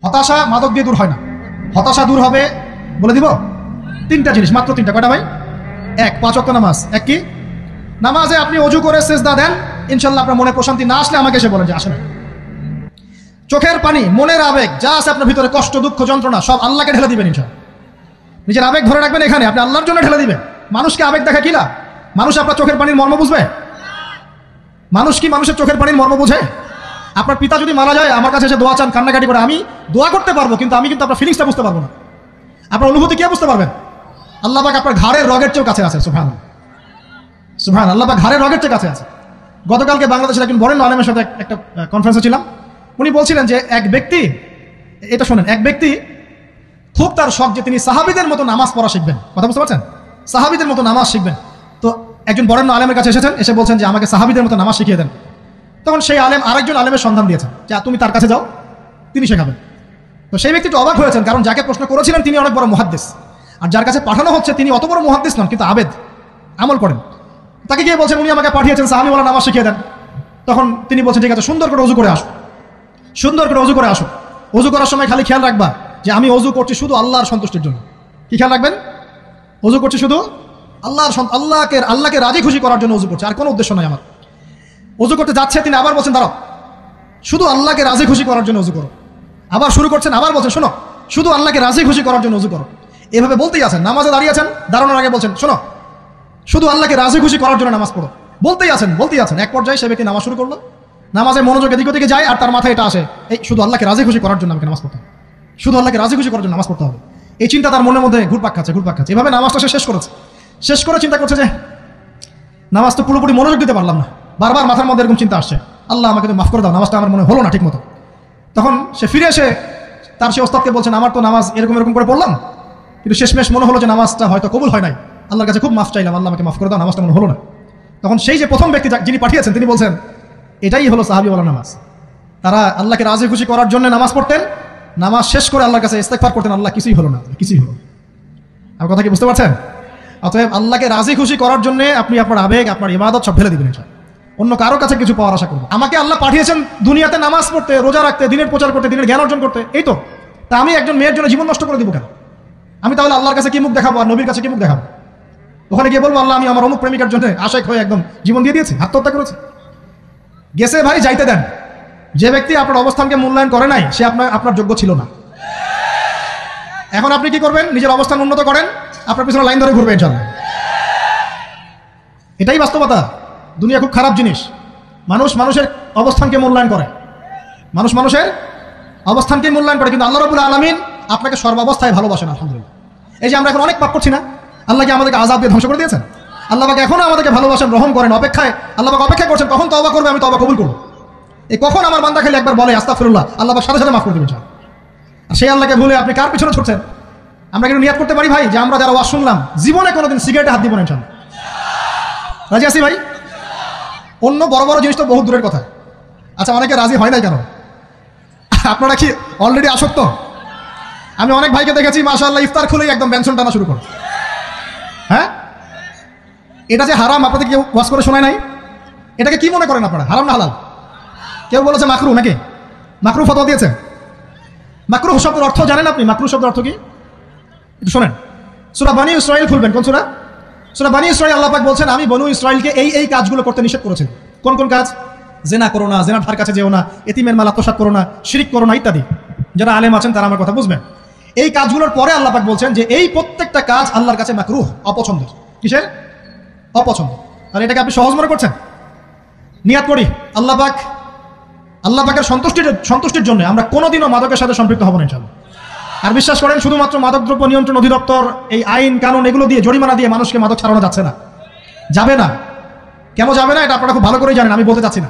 হতাশা মাদক দিয়ে দূর হয় না। হতাশা দূর হবে বলে দিব তিনটা জিনিস, মাত্র তিনটা। কয়টা ভাই? এক, 5 ওয়াক্ত নামাজ। এক কি? নামাজে আপনি অজু করে সিজদা দেন, ইনশাল্লাহ আপনার মনে প্রশান্তি না আসলে আমাকে এসে বলেন যে আসে না। চোখের পানি, মনের আবেগ যা আছে আপনার ভিতরে, কষ্ট, দুঃখ, যন্ত্রণা, সব আল্লাহকে ঢেলে দিবেন ইনশাল্লাহ। নিজের আবেগ ধরে রাখবেন এখানে, আপনি আল্লাহর জন্য ঢেলে দিবেন। মানুষকে আবেগ দেখা কি লাভ? মানুষ আপনার চোখের পানির মর্ম বুঝবে? মানুষ কি মানুষের চোখের পানির মর্ম বুঝে? আপনার পিতা যদি মারা যায়, আমার কাছে এসে দোয়া চান, কান্নাকাটি করে, আমি দোয়া করতে পারবো, কিন্তু আমি কিন্তু আপনার ফিলিংসটা বুঝতে পারবো না। আপনার অনুভূতি কে বুঝতে পারবেন? আল্লাহ পাক আপনার ঘাড়ের রগের চেয়েও কাছে আছে। সুবহানাল্লাহ, সুবহানাল্লাহ, আল্লাহ পাক ঘাড়ের রগের চেয়ে কাছে আছে। গতকালকে বাংলাদেশের একজন বরেণ্য আলেমের সাথে একটা কনফারেন্সে ছিলাম। উনি বলছিলেন যে এক ব্যক্তি, এটা শোনেন, এক ব্যক্তি খুব তার শখ যে তিনি সাহাবীদের মতো নামাজ পড়া শিখবেন। কথা বুঝতে পারছেন? সাহাবীদের মতো নামাজ শিখবেন। তো একজন বরেণ্য আলেমের কাছে এসেছেন, এসে বলছেন যে আমাকে সাহাবীদের মতো নামাজ শিখিয়ে দেন। তখন সেই আলেম আরেকজন আলেমের সন্ধান দিয়েছেন যে তুমি তার কাছে যাও, তিনি শেখাবেন। তো সেই ব্যক্তি একটু অবাক হয়েছেন, কারণ যাকে প্রশ্ন করেছিলেন তিনি অনেক বড় মুহাদ্দিস, আর যার কাছে পাঠানো হচ্ছে তিনি অত বড় মুহাদ্দিস নন, কিন্তু আবেদ, আমল করেন। তাকে গিয়ে বলছেন উনি আমাকে পাঠিয়েছেন সাহাবীওয়ালা নামাজ শিখিয়ে দেন। তখন তিনি বলছেন ঠিক আছে, সুন্দর করে অজু করে আসো, সুন্দর করে অজু করে আসো। অজু করার সময় খালি খেয়াল রাখবা যে আমি অজু করছি শুধু আল্লাহর সন্তুষ্টির জন্য। কি খেয়াল রাখবেন? অজু করছি শুধু আল্লাহকে রাজি খুশি করার জন্য অজু করছে, আর কোনো উদ্দেশ্য নাই আমার। অজু করতে যাচ্ছে, তিনি আবার বলছেন দাঁড়াও, শুধু আল্লাহকে রাজি খুশি করার জন্য অজু করো। আবার শুরু করছেন, আবার বলছেন শোনো, শুধু আল্লাহকে রাজি খুশি করার জন্য অজু করো। এভাবে বলতেই আছেন। নামাজে দাঁড়িয়েছেন, দাঁড়ানোর আগে বলছেন শোনো, শুধু আল্লাহকে রাজি খুশি করার জন্য নামাজ পড়ো। বলতেই আছেন। এক পর্যায়ে সে ব্যক্তি নামাজ শুরু করলো, নামাজে মনোযোগ এদিক ওদিকে যায়, আর তার মাথায় এটা আসে, এই শুধু আল্লাহকে রাজি খুশি করার জন্য আমাকে নামাজ পড়তে হবে, শুধু আল্লাহকে রাজি খুশি করার জন্য নামাজ পড়তে হবে। এই চিন্তা তার মনের মধ্যে ঘুরপাক খাচ্ছে। এভাবে নামাজটা সে শেষ করেছে। শেষ করে চিন্তা করছে যে নামাজ তো পুরোপুরি মনোযোগ দিতে পারলাম না, বারবার মাথার মধ্যে এরকম চিন্তা আসছে, আল্লাহ আমাকে তো মাফ করে দাও, নামাজটা আমার মনে হলো না ঠিক মতো। তখন সে ফিরে এসে তার সে ওস্তাদকে বলছেন আমার তো নামাজ এরকম করে পড়লাম, কিন্তু শেষমেশ মনে হলো যে নামাজটা হয়তো কবুল হয় নাই, আল্লাহর কাছে খুব মাফ চাইলাম, আল্লাহ আমাকে মাফ করে দাও, নামাজটা মনে হলো না। তখন সেই যে প্রথম ব্যক্তি যিনি পাঠিয়েছেন তিনি বলছেন এটাই হলো সাহাবীওয়ালা নামাজ। তারা আল্লাহকে রাজি খুশি করার জন্য নামাজ পড়তেন, নামাজ শেষ করে আল্লাহর কাছে ইস্তেগফার করতেন, আল্লাহ কিছুই হলো না, কিছুই হলো। আমার কথা কি বুঝতে পারছেন? অতএব আল্লাহকে রাজি খুশি করার জন্য আপনি আপনার আবেগ, আপনার ইবাদত সব ফেলে দিবেন, অন্য কারো কাছে কিছু পাওয়ার আশা করবো। আমাকে আল্লাহ পাঠিয়েছেন দুনিয়াতে নামাজ পড়তে, রোজা রাখতে, দিনের প্রচার করতে, দিনের জ্ঞান অর্জন করতে, এই তো। তা আমি একজন মেয়ের জন্য জীবন নষ্ট করে দিব কেন? আমি তাহলে আল্লাহর কাছে কি মুখ দেখাবো, আর নবীর কাছে কি মুখ দেখাবো? ওখানে গিয়ে বলবো আল্লাহ আমি আমার অমুক প্রেমিকার জন্য আশায় হয়ে একদম জীবন দিয়ে দিয়েছি, আত্মহত্যা করেছি। গেছে ভাই, যাইতে দেন। যে ব্যক্তি আপনার অবস্থানকে মূল্যায়ন করে নাই সে আপনার যোগ্য ছিল না। এখন আপনি কি করবেন? নিজের অবস্থান উন্নত করেন, আপনার পিছনে লাইন ধরে ঘুরবে ইনশাআল্লাহ। এটাই বাস্তবতা। দুনিয়া খুব খারাপ জিনিস। মানুষের অবস্থানকে মূল্যায়ন করে, মানুষের অবস্থানকে মূল্যায়ন করে, কিন্তু আল্লাহ রাব্বুল আলামিন আপনাকে সর্বাবস্থায় ভালোবাসেন। আলহামদুলিল্লাহ। এই যে আমরা এখন অনেক পাপ করছি না, আল্লাহকে আমাদেরকে আযাব দিয়ে ধ্বংস করে দিয়েছেন। আল্লাহ পাক এখনো আমাদেরকে ভালোবাসেন, রহম করেন, আল্লাহ পাক অপেক্ষা করছেন কখন তওবা করবে, আমি তওবা কবুল করব। এই কখন আমার বান্দা খালি একবার বলে আস্তাগফিরুল্লাহ, আল্লাহ পাক সাথে সাথে মাফ করে দিবেন। আর সেই আল্লাহকে ভুলে আপনি কার পিছনে ছুটছেন? আমরা কিন্তু নিয়াত করতে পারি ভাই যে আমরা যারা ওয়াজ শুনলাম জীবনে কোনোদিন সিগারেটে হাত দিব না ইনশাআল্লাহ। রাজি আছি ভাই? অন্য বড় বড় জিনিস তো বহুত দূরের কথা। আচ্ছা, অনেকে রাজি হয় নাই কেন? আপনারা কি অলরেডি আসক্ত? আমি অনেক ভাইকে দেখেছি মাশাআল্লাহ ইফতার খুলেই একদম বেনসন টানা শুরু করে। হ্যাঁ, এটা যে হারাম আপনাদের কেউ ওয়াজ করে শোনায় নাই? এটাকে কি মনে করেন আপনারা, হারাম না হালাল? কেউ বলেছে মাকরু, নাকি মাকরু ফতোয়া দিয়েছে? মাকরু শব্দের অর্থ জানেন আপনি? মাকরু শব্দের অর্থ কি একটু শোনেন। সূরা বনী ইসরাঈল খুলবেন। কোন সূরা? সূরা বনী ইসরাঈল। আল্লাহ পাক বলছেন আমি বনী ইসরাঈলকে এই কাজগুলো করতে নিষেধ করেছি। কোন কোন কাজ? জেনা করো না, জেনার ধার কাছে যেও না, এতিমের মাল আত্মসাৎ করো না, শিরক করো না ইত্যাদি। যারা আলেম আছেন তারা আমার কথা বুঝবেন। এই কাজগুলোর পরে আল্লাহ পাক বলছেন যে এই প্রত্যেকটা কাজ আল্লাহর কাছে মাকরুহ, অপছন্দের। কিসের? অপছন্দ। আর এটাকে আপনি সহজ মনে করছেন? নিয়াত করি আল্লাহ পাকের সন্তুষ্টির জন্য আমরা কোনোদিনও মাদকের সাথে সম্পৃক্ত হব না ইনশাআল্লাহ। আর বিশ্বাস করেন শুধুমাত্র মাদকদ্রব্য নিয়ন্ত্রণ অধিদপ্তর এই আইন কানুন এগুলো দিয়ে, জরিমানা দিয়ে মানুষকে মাদক ছাড়ানো যাচ্ছে না, যাবে না। কেন যাবে না এটা আপনারা খুব ভালো করেই জানেন, আমি বলতে চাচ্ছি না।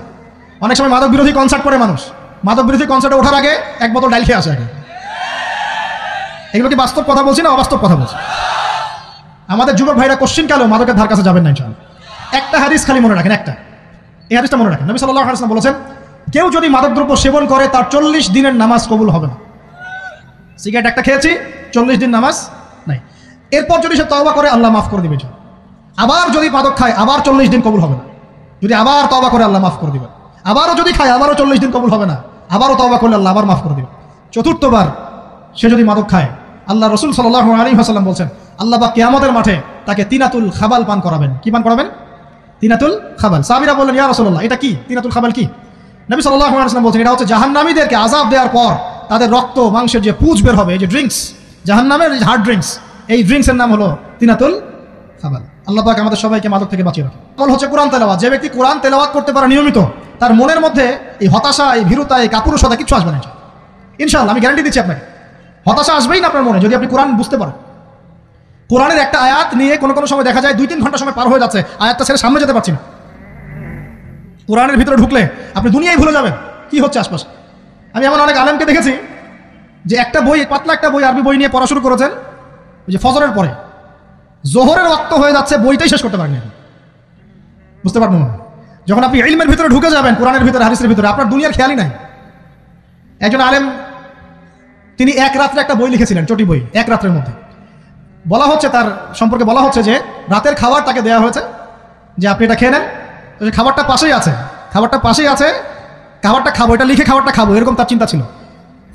অনেক সময় মাদক বিরোধী কনসার্ট করে মানুষ, মাদক বিরোধী কনসার্টে ওঠার আগে এক বোতল ডাইল খেয়ে আসে আগে। এগুলো কি বাস্তব কথা বলছি না অবাস্তব কথা বলছি? আমাদের যুবক ভাইরা কোশ্চিন কালেও মাদকের ধার কাছে যাবেন না ইনশাআল্লাহ। একটা হাদিস খালি মনে রাখেন, এই হাদিসটা মনে রাখেন। নবী সাল্লাল্লাহু আলাইহি ওয়াসাল্লাম বলেছেন কেউ যদি মাদকদ্রব্য সেবন করে তার 40 দিনের নামাজ কবুল হবে না। সিগারেট একটা খেয়েছি, 40 দিন নামাজ নাই। এরপর যদি সে তওবা করে আল্লাহ মাফ করে দিবেন। আবার যদি মাদক খায় আবার 40 দিন কবুল হবে না। যদি আবার তওবা করে আল্লাহ মাফ করে দিবেন। আবারও যদি খায় আবারও 40 দিন কবুল হবে না। আবারও তওবা করলে আল্লাহ আবার মাফ করে দিবেন। চতুর্থবার সে যদি মাদক খায়, আল্লাহ রসুল সাল্লাল্লাহু আলাইহি ওয়াসাল্লাম বলছেন আল্লাহ পাক কিয়ামতের মাঠে তাকে তিনাতুল খাবাল পান করাবেন। কি পান করাবেন? তিনাতুল খাবাল। সাহাবীরা বললেন, ইয়া রাসূলুল্লাহ, এটা কি তিনাতুল খাবাল? কি? নবী সাল্লাল্লাহু আলাইহি ওয়াসাল্লাম বলছেন এটা হচ্ছে জাহান্নামীদেরকে আযাব দেওয়ার পর তাদের রক্ত মাংসের যে পুঁজ বের হবে, এই যে ড্রিঙ্কস, জাহান্নামের হার্ড ড্রিঙ্কস, এই ড্রিঙ্কসের নাম হলো তিনাতুল খাবাল। আল্লাহ পাক আমাদের সবাইকে মাদক থেকে বাঁচিয়ে রাখে। আমল হচ্ছে কোরআন তেলাওয়াত। যে ব্যক্তি কোরআন তেলাওয়াত করতে পারে নিয়মিত, তার মনের মধ্যে এই হতাশা, এই ভীরুতা, এই কাপুরুষতা কিছু আসবে না ইনশাআল্লাহ। আমি গ্যারান্টি দিচ্ছি আপনাকে, হতাশা আসবেই না আপনার মনে যদি আপনি কোরআন বুঝতে পারেন। কোরআনের একটা আয়াত নিয়ে কোনো কোনো সময় দেখা যায় 2-3 ঘন্টা সময় পার হয়ে যাচ্ছে, আয়াতটা ছেড়ে সামনে যেতে পারছি না। কোরআনের ভিতরে ঢুকলে আপনি দুনিয়ায় ভুলে যাবেন কি হচ্ছে আশপাশে। আমি এমন অনেক আলেমকে দেখেছি যে একটা বই, পাতলা একটা বই, আরবি বই নিয়ে পড়া শুরু করেছেন, ওই যে ফজরের পরে জোহরের ওয়াক্ত হয়ে যাচ্ছে, বইটাই শেষ করতে পারেন। বুঝতে পারবেন না। যখন আপনি ইলমের ভিতরে ঢুকে যাবেন, কোরআনের ভিতরে, হাদিসের ভিতরে, আপনার দুনিয়ার খেয়ালই নাই। একজন আলেম, তিনি এক রাত্রে একটা বই লিখেছিলেন, চটি বই, এক রাত্রের মধ্যে। বলা হচ্ছে তার সম্পর্কে বলা হচ্ছে যে রাতের খাবার তাকে দেওয়া হয়েছে, যে আপনি এটা খেয়ে নেন। তো খাবারটা পাশেই আছে, খাবারটা পাশেই আছে, খাবারটা খাবো, এটা লিখে খাবারটা খাবো, এরকম তার চিন্তা ছিল।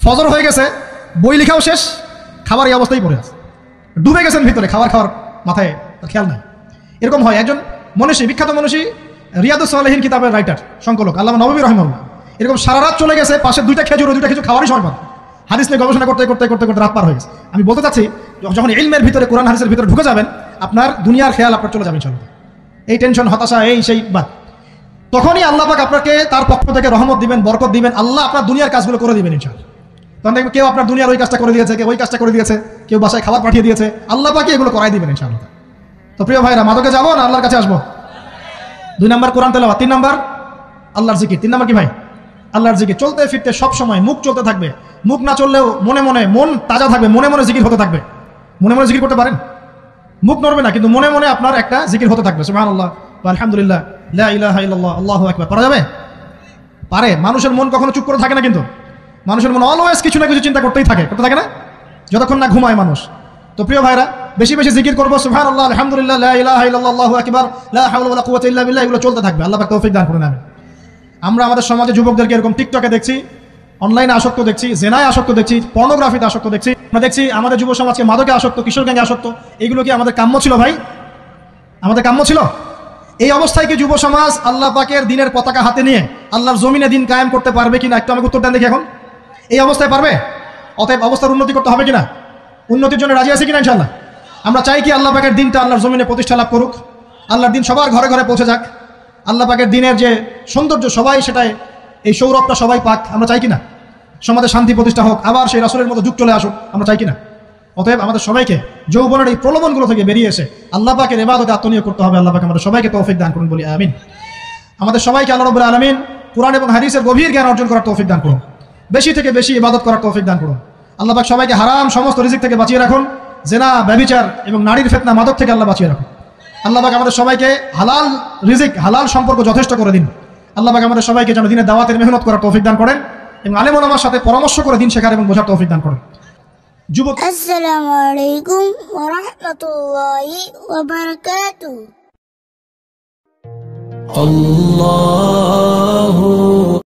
ফজর হয়ে গেছে, বই লেখাও শেষ, খাবার এই অবস্থায় পড়ে আছে, ডুবে গেছেন ভিতরে, খাবার খাওয়ার মাথায় খেয়াল নাই। এরকম হয়। একজন মনীষী, বিখ্যাত মনীষী, রিয়াদুস সালেহীন কিতাবের রাইটার, সংকলক আল্লামা নববী রাহিমাহুল্লাহ, এরকম সারা রাত চলে গেছে, পাশে দুইটা খেজুর খাওয়ারই সময় পান। হাদিস নিয়ে গবেষণা করতে করতে করতে করতে রাত পার হয়ে গেছে। আমি বলতে চাচ্ছি, যখন ইলমের ভিতরে, কোরআন হাদিসের ভিতরে ঢুকে যাবেন, আপনার দুনিয়ার খেয়াল আপনার চলে যাবে ইনশাআল্লাহ। এই টেনশন, হতাশা, এই সেই বাদ, তখনই আল্লাহ পাক আপনাকে তার পক্ষ থেকে রহমত দিবেন, বরকত দিবেন, আল্লাহ আপনার দুনিয়ার কাজগুলো করে দিবেন ইনশাআল্লাহ। তখন দেখবেন কেউ আপনার দুনিয়ার ওই কাজটা করে দিয়েছে, কেউ ওই কাজটা করে দিয়েছে, কেউ বাসায় খাবার পাঠিয়ে দিয়েছে, আল্লাহ পাকই এগুলো করাই দিবেন ইনশাআল্লাহ। তো প্রিয় ভাইরা, মাদকে যাবো না আল্লাহর কাছে আসবো? 2 নাম্বার কোরআন তেলাওয়াত, 3 নাম্বার আল্লাহর জিকির। 3 নাম্বার কি ভাই? আল্লাহর জিকির। চলতে ফিরতে সব সময় মুখ চলতে থাকবে, মুখ না চললেও মনে মনে মন তাজা থাকবে, মনে মনে জিকির হতে থাকবে। মনে মনে জিকির করতে পারেন? মুখ নড়বে না, কিন্তু মনে মনে আপনার একটা জিকির হতে থাকবে, সুবহানাল্লাহ, আলহামদুলিল্লাহ, লা ইলাহা ইল্লাল্লাহ, আল্লাহু আকবার। পারা যাবে? পারে। মানুষের মন কখনো চুপ করে থাকে না, কিন্তু মানুষের মন অলওয়েজ কিছু না কিছু চিন্তা করতেই থাকে, করতে থাকে না, যতক্ষণ না ঘুমায় মানুষ। তো প্রিয় ভাইরা, বেশি বেশি জিকির করবো, সুবহানাল্লাহ, আলহামদুলিল্লাহ, লা ইলাহা ইল্লাল্লাহ, আল্লাহু আকবার, লা হাওলা ওয়ালা কুওয়াতা ইল্লা বিল্লাহ, এগুলো চলতে থাকবে। আল্লাহ পাক তৌফিক দান করুন। আমরা আমাদের সমাজে যুবকদেরকে এরকম টিকটকে দেখছি, অনলাইনে আসক্ত দেখছি, জেনায় আসক্ত দেখছি, পর্নোগ্রাফিতে আসক্ত দেখছি। আমরা দেখছি আমাদের যুব সমাজকে মাদকে আসক্ত, কিশোর গ্যাংয়ে আসক্ত। এগুলো কি আমাদের কাম্য ছিল ভাই? আমাদের কাম্য ছিল? এই অবস্থায় কি যুব সমাজ আল্লাহ পাকের দিনের পতাকা হাতে নিয়ে আল্লাহর জমিনে দিন কায়েম করতে পারবে কিনা? একটু আমাকে উত্তর দেন দেখি। এখন এই অবস্থায় পারবে? অতএব অবস্থার উন্নতি করতে হবে কিনা? উন্নতির জন্য রাজি আছে কিনা ইনশাআল্লাহ? আমরা চাই কি আল্লাহ পাকের দিনটা আল্লাহর জমিনে প্রতিষ্ঠা লাভ করুক, আল্লাহর দিন সবার ঘরে ঘরে পৌঁছে যাক, আল্লাহ পাকের দিনের যে সৌন্দর্য সবাই সেটাই, এই সৌরভটা সবাই পাক, আমরা চাই কিনা? সমাজে শান্তি প্রতিষ্ঠা হোক, আবার সেই রাসূলের মতো যুগ চলে আসুক, আমরা চাই কিনা? অতএব আমাদের সবাইকে যৌবনের এই প্রলোভনগুলো থেকে বেরিয়ে এসে আল্লাহ পাকের ইবাদতে আত্মনিয়োগ করতে হবে। আল্লাহ পাক আমাদের সবাইকে তৌফিক দান করুন, বলি আমিন। আমাদের সবাইকে আল্লাহ রাব্বুল আলামিন কুরআন এবং হাদিসের গভীর জ্ঞান অর্জন করার তৌফিক দান করুন, বেশি থেকে বেশি ইবাদত করার তৌফিক দান করুন। আল্লাহ পাক সবাইকে হারাম সমস্ত রিজিক থেকে বাঁচিয়ে রাখুন, জেনা, ব্যভিচার এবং নারীর ফিতনা, মাদক থেকে আল্লাহ বাঁচিয়ে রাখুন। আল্লাহ পাক আমাদের সবাইকে হালাল রিজিক, হালাল সম্পর্ক যথেষ্ট করে দিন। আল্লাহ পাক আমাদের সবাইকে যেন দিনের দাওয়াতের মেহনত করার তৌফিক দান করেন এবং আলেম ওলামার সাথে পরামর্শ করে দিন শেখার এবং বোঝার তৌফিক দান করেন। যুবক, আসসালামু আলাইকুম ওয়া রাহমাতুল্লাহি ওয়া বারাকাতুহু। আল্লাহ